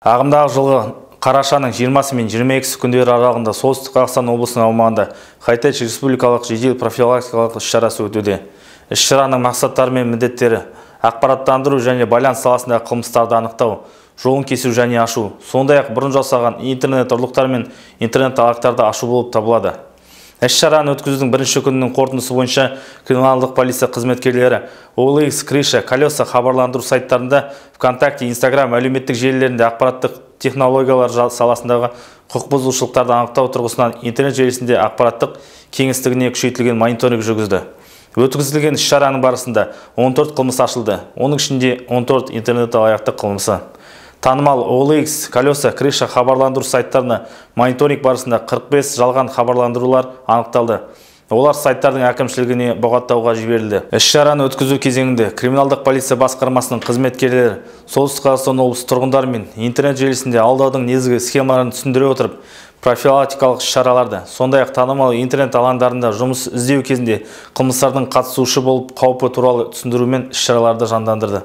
Ағымдағы жылғы қарашаның 20 мен 22 күндері аралығында Солтүстік Қазақстан облысының аумағында Хай-Теч республикалық жедел профилактикалық іс-шарасы өтуде. Іс-шараның мақсаттары мен міндеттері: ақпараттандыру және байланыс саласындағы қылмыстарды анықтау, жолын кесу және ашу, сондай-ақ бұрын жасалған интернет ұрлықтар мен интернет алаяқтарды ашу болып табылады. Іс-шараны өткізудің бірінші күнінің қорытындысы бойынша криминалдық полиция қызметкерлері OLX, Крыша, Колеса хабарландыру сайттарында, ВКонтакте, Инстаграм, әлеуметтік желілерінде ақпараттық технологиялар саласындағы құқық бұзушылықтарды анықтау тұрғысынан интернет желісінде ақпараттық кеңістігіне күшейтілген мониторинг жүргізді. Өткізілген іс-шараның барысында 14 қылмыс ашылды, оның ішінде 14 интернет алаяқтық қылмысы. Танымал OLX, Колеса, Крыша хабарландыру сайттарына мониторинг барысында 45 жалған хабарландырулар анықталды. Олар сайттардың әкімшілігіне бұғаттауға жіберілді. Іс-шараны өткізу кезеңінде криминалдық полиция басқармасының қызметкерлері Солтүстік Қазақстан облысы тұрғындар мен интернет желісінде алдаудың негізгі схемаларын түсіндіре отырып, профилактикалық іс-шараларды, сондай-ақ танымал интернет алаңдарында жұмыс іздеу кезінде қылмыстардың қатысушы болып қаупі туралы түсіндірумен іс-шараларды жандандырды.